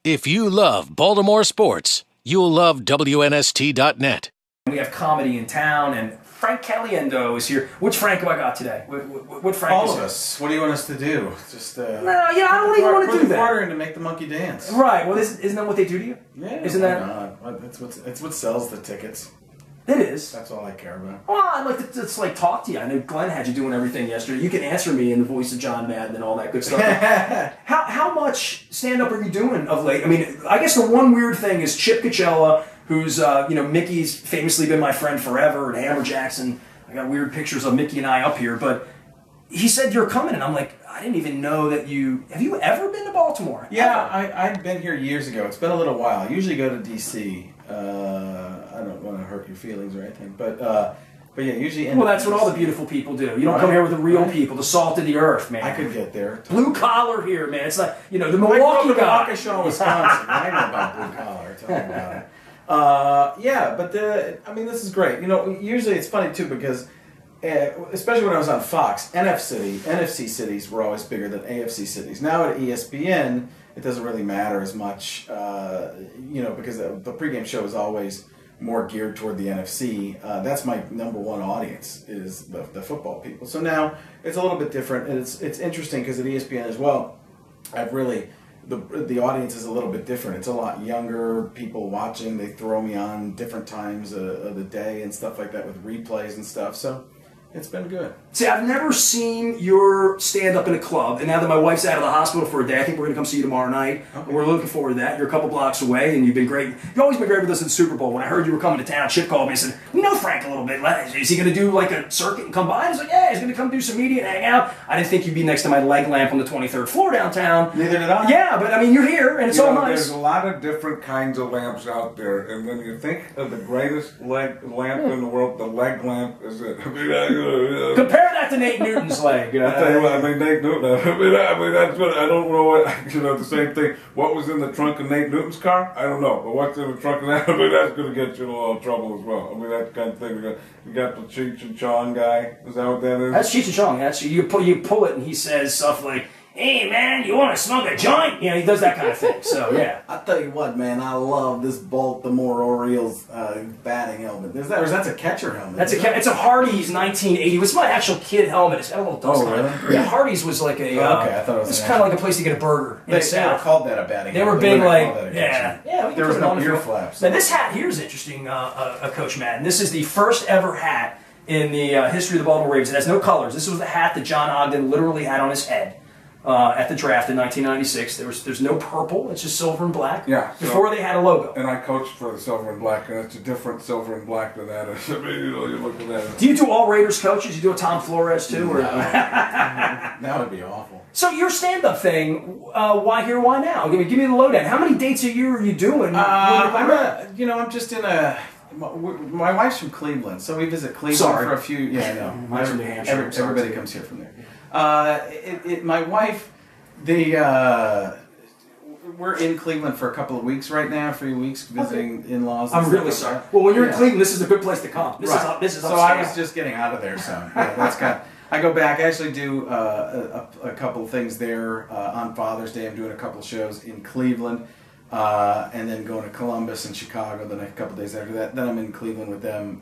If you love Baltimore sports, you'll love WNST.net. We have comedy in town, and Frank Caliendo is here. Which Frank have I got today? What Frank All is of here? us. What do you want us to do? Just No, I don't even want to do put the that. water in to make the monkey dance. Right. Well, isn't that what they do to you? Yeah. Isn't why that? not? It's what sells the tickets. It is. That's all I care about. Well, I'd like to just talk to you. I know Glenn had you doing everything yesterday. You can answer me in the voice of John Madden and all that good stuff. How much stand-up are you doing of late? I mean, I guess the one weird thing is Chip Coachella, who's Mickey's famously been my friend forever, and Hammer Jackson. I got weird pictures of Mickey and I up here, but he said you're coming, and I'm like, I didn't even know that you... Have you ever been to Baltimore? Yeah, I've been here years ago. It's been a little while. I usually go to D.C. I don't want to hurt your feelings or anything, but yeah, usually... Well, that's what all the beautiful people do. You don't come here with the real people, the salt of the earth, man. I could get there. Blue collar here, man. It's like, the Milwaukee guy. Waukesha, Wisconsin. I know about blue collar. Tell me about it. Yeah, but this is great. Usually it's funny too because, especially when I was on Fox, NFC cities were always bigger than AFC cities. Now at ESPN, it doesn't really matter as much, because the pregame show is always more geared toward the NFC. That's my number one audience is the football people. So now it's a little bit different, and it's interesting because at ESPN as well, I've really. The audience is a little bit different. It's a lot younger people watching. They throw me on different times of the day and stuff like that with replays and stuff. So it's been good. See, I've never seen your stand-up in a club, and now that my wife's out of the hospital for a day, I think we're going to come see you tomorrow night. Okay. We're looking forward to that. You're a couple blocks away, and you've been great. You've always been great with us at the Super Bowl. When I heard you were coming to town, Chip called me and said, we know Frank a little bit. Is he going to do like a circuit and come by? I was like, yeah, he's going to come do some media and hang out. I didn't think you'd be next to my leg lamp on the 23rd floor downtown. Neither did I. Yeah, but you're here, and it's all nice. There's a lot of different kinds of lamps out there, and when you think of the greatest lamp in the world, the leg lamp is it. Compare that to Nate Newton's leg. I tell you what, Nate Newton. That's what I don't know what the same thing. What was in the trunk of Nate Newton's car? I don't know, but what's in the trunk of that? That's going to get you in a lot of trouble as well. That kind of thing. You got the Cheech and Chong guy. Is that what that is? That's Cheech and Chong. That's you pull it, and he says stuff like, hey man, you want to smoke a joint? He does that kind of thing. So yeah. I tell you what, man, I love this Baltimore Orioles batting helmet. That's a catcher helmet. It's a Hardee's 1980. It's my actual kid helmet. It's got a little dust on it. Really? Yeah, Hardee's was like a. Okay, I thought it was. It's kind of like a place to get a burger. They never called that a batting helmet. They were big, like yeah. There was no ear flaps. Now this hat here is interesting, Coach Madden. This is the first ever hat in the history of the Baltimore Ravens. It has no colors. This was the hat that John Ogden literally had on his head. At the draft in 1996, there's no purple. It's just silver and black. Yeah. Before they had a logo. And I coached for the silver and black, and it's a different silver and black than that is. You look at that. Do you do all Raiders coaches? You do a Tom Flores too? Or? That would be awful. So your stand-up thing, why here, why now? Give me the lowdown. How many dates a year are you doing? I'm just in a. My wife's from Cleveland, so we visit Cleveland for a few. Yeah, I know. Mine's from New Hampshire. Everybody comes here from there. My wife, we're in Cleveland for a couple of weeks right now, 3 weeks, visiting in-laws. I'm really sorry. Well, when you're in Cleveland, this is a good place to come. This is so I was just getting out of there, so yeah, that's kind of, I go back. I actually do a couple of things there on Father's Day. I'm doing a couple of shows in Cleveland, and then going to Columbus and Chicago the next couple of days after that. Then I'm in Cleveland with them,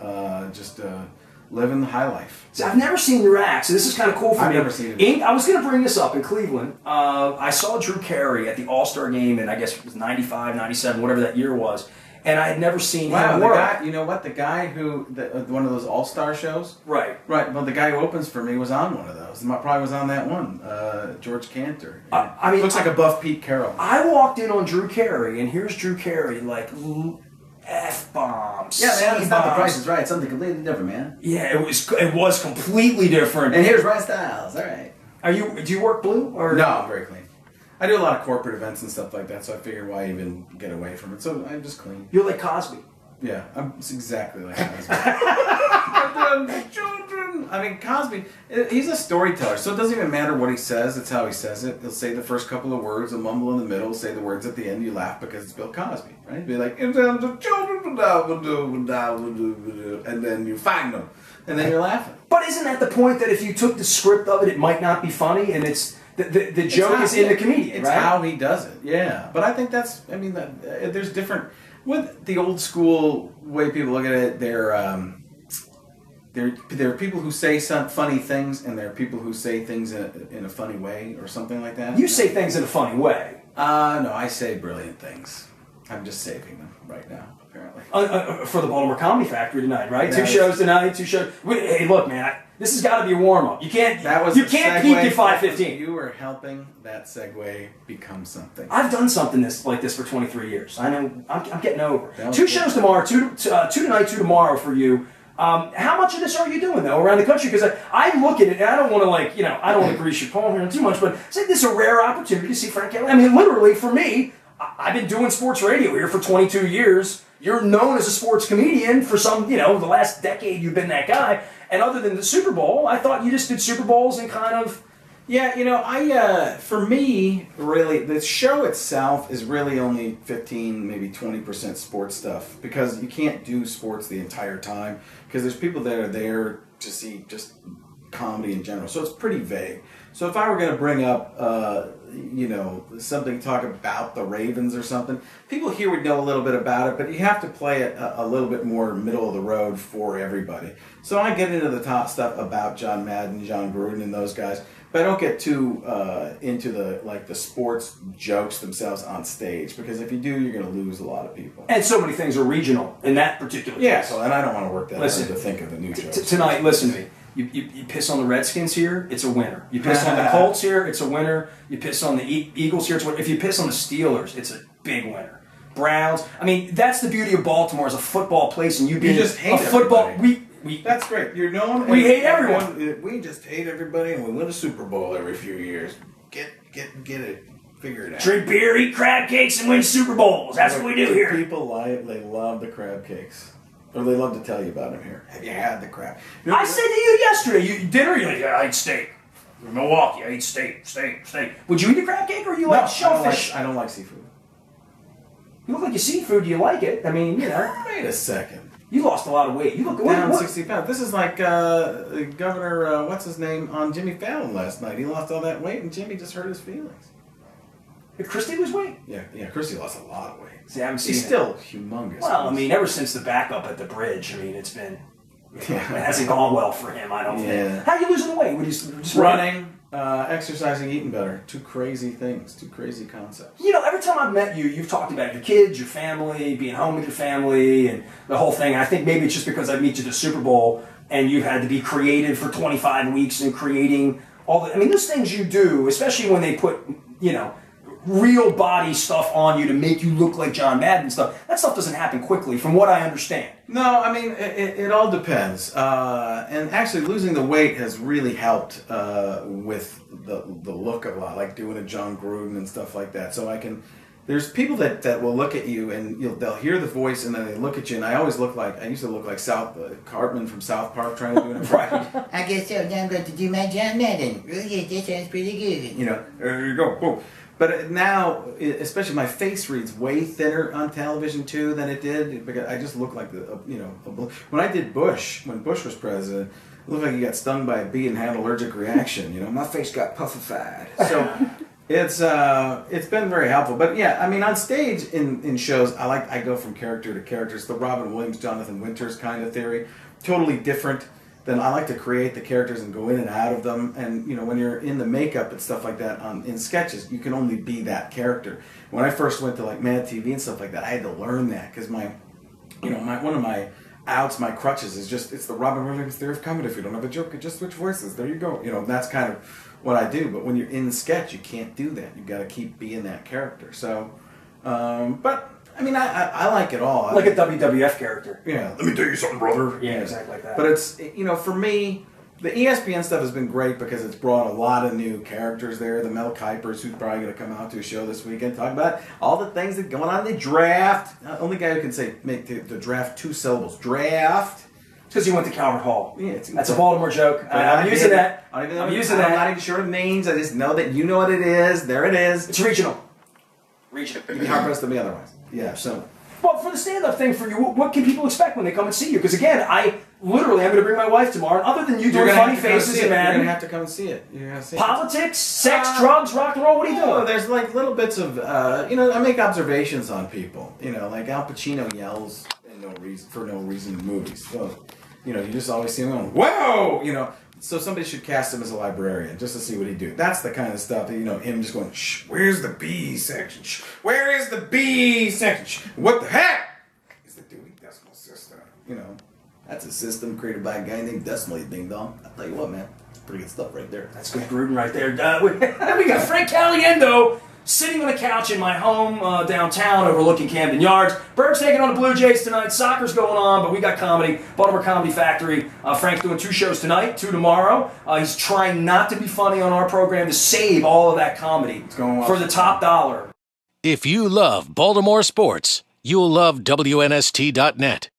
living the high life. See, I've never seen your act, so this is kind of cool for me. I've never seen it. I was going to bring this up in Cleveland. I saw Drew Carey at the All-Star game in, I guess it was 95, 97, whatever that year was, and I had never seen him work. Guy, you know what? The guy who, one of those All-Star shows? Right. Well, the guy who opens for me was on one of those. Probably was on that one, George Cantor. Looks like a buff Pete Carroll. I walked in on Drew Carey, and here's Drew Carey, like... F-bombs. Yeah, man, it's not The Price is Right. It's something completely different, man. Yeah, it was completely different. And here's Ryan Stiles. All right. Do you work blue or no? I'm very clean. I do a lot of corporate events and stuff like that, so I figured why even get away from it. So I'm just clean. You're like Cosby. Yeah, it's exactly like Cosby. Children. I mean, Cosby, he's a storyteller, so it doesn't even matter what he says, it's how he says it. He'll say the first couple of words, he'll mumble in the middle, say the words at the end, you laugh because it's Bill Cosby, right? He'll be like, in terms of children, and then you find them, and then you're laughing. But isn't that the point that if you took the script of it, it might not be funny, and it's the joke is in the comedian, it's right? how he does it, yeah. But I think that's, I mean, there's different, with the old school way people look at it, there are people who say some funny things, and there are people who say things in a funny way, or something like that. You say things in a funny way. No, I say brilliant things. I'm just saving them right now, apparently. For the Baltimore Comedy Factory tonight, right? 2 shows tonight, 2 shows. Hey, look, man, this has got to be a warm-up. You can't peak at 5:15. You were helping that segue become something. I've done something like this for 23 years. I know. I'm getting over. 2 shows tomorrow, 2 tonight, 2 tomorrow for you. How much of this are you doing, though, around the country? Because I look at it, and I don't want to, I don't want to grease your palm here too much, but say this is a rare opportunity to see Frank Kelly. I mean, literally, for me, I've been doing sports radio here for 22 years. You're known as a sports comedian for some, the last decade you've been that guy. And other than the Super Bowl, I thought you just did Super Bowls and kind of... Yeah, for me, really, the show itself is really only 15, maybe 20% sports stuff, because you can't do sports the entire time, because there's people that are there to see just comedy in general. So it's pretty vague. So if I were going to bring up, something, talk about the Ravens or something, people here would know a little bit about it, but you have to play it a little bit more middle of the road for everybody. So I get into the top stuff about John Madden, John Gruden, and those guys, but I don't get too into the sports jokes themselves on stage, because if you do, you're going to lose a lot of people. And so many things are regional in that particular case. So, and I don't want to work that hard to think of the new jokes. Tonight, listen to me. You piss on the Redskins here, it's a winner. You piss on the Colts here, it's a winner. You piss on the Eagles here, it's a winner. If you piss on the Steelers, it's a big winner. Browns. I mean, that's the beauty of Baltimore as a football place, and you just hate a football. Everybody. We that's great. You're known. We hate everyone. We just hate everybody, and we win a Super Bowl every few years. Get it. Figure it out. Drink beer, eat crab cakes, and win Super Bowls. That's what we do here. People they love the crab cakes. Or they love to tell you about them here. Have you had the crab? I said to you yesterday, dinner, you're like, I eat steak. In Milwaukee, I eat steak. Would you eat a crab cake, or you like shellfish? I don't like seafood. You look like you seafood. Do you like it? I mean, Wait a second. You lost a lot of weight. You look down 60 pounds. This is like Governor, what's his name, on Jimmy Fallon last night. He lost all that weight, and Jimmy just hurt his feelings. Did Christie lose weight? Yeah, Christie lost a lot of weight. See, I haven't seen He's still humongous. Well, I mean, ever since the backup at the bridge, I mean, it's been... It hasn't gone well for him, I don't think. How are you losing the weight? Would you just running, exercising, eating better. 2 crazy things. 2 crazy concepts. Every time I've met you, you've talked about your kids, your family, being home with your family, and the whole thing. I think maybe it's just because I meet you at the Super Bowl, and you've had to be creative for 25 weeks and creating all the... I mean, those things you do, especially when they put, real body stuff on you to make you look like John Madden stuff. That stuff doesn't happen quickly, from what I understand. No, I mean, it all depends. And actually, losing the weight has really helped with the look of a lot, like doing a John Gruden and stuff like that. So there's people that will look at you, and they'll hear the voice, and then they look at you, and I used to look like Cartman from South Park trying to do it. Right. I guess so. Now I'm going to do my John Madden. Oh, yeah, that sounds pretty good. There you go. Boom. But now, especially, my face reads way thinner on television too than it did, because I just look like when I did Bush, when Bush was president, it looked like he got stung by a bee and had an allergic reaction. My face got puffified. So it's been very helpful. But yeah, I mean, on stage in shows, I go from character to character. It's the Robin Williams, Jonathan Winters kind of theory. Totally different. Then I like to create the characters and go in and out of them. And when you're in the makeup and stuff like that in sketches, you can only be that character. When I first went to like Mad TV and stuff like that, I had to learn that, because one of my outs, my crutches is it's the Robin Williams theory of comedy. If you don't have a joke, you just switch voices. There you go. That's kind of what I do. But when you're in the sketch, you can't do that. You got to keep being that character. So, but. I mean, I like it all. Like a WWF character. Yeah. Let me tell you something, brother. Yeah, exactly like that. But it's, for me, the ESPN stuff has been great because it's brought a lot of new characters there. The Mel Kipers, who's probably going to come out to a show this weekend, talk about all the things that are going on in the draft. Only guy who can make the draft 2 syllables. Draft. Because he went to Calvert Hall. Yeah, that's a Baltimore joke. I'm using that. I'm not even sure of names. I just know that you know what it is. There it is. It's regional. You'd be hard pressed to be otherwise. Yeah, so. Well, for the stand-up thing for you, what can people expect when they come and see you? Because again, I'm going to bring my wife tomorrow, and other than you doing funny faces and You're gonna have to come and see it. You're gonna see politics, sex, drugs, rock and roll. What are you doing? Oh, there's like little bits of, I make observations on people. Like Al Pacino yells for no reason in movies. So, you just always see him going, whoa! So somebody should cast him as a librarian just to see what he'd do. That's the kind of stuff that, him just going, shh, where's the B section? Shh, where is the B section? Shh, what the heck is the Dewey Decimal System? That's a system created by a guy named Decimal, you ding dong. I'll tell you what, man, it's pretty good stuff right there. That's good brooding right there. We got Frank Caliendo sitting on a couch in my home downtown overlooking Camden Yards. Birds taking on the Blue Jays tonight. Soccer's going on, but we got comedy. Baltimore Comedy Factory. Frank's doing 2 shows tonight, 2 tomorrow. He's trying not to be funny on our program to save all of that comedy for the top dollar. If you love Baltimore sports, you'll love WNST.net.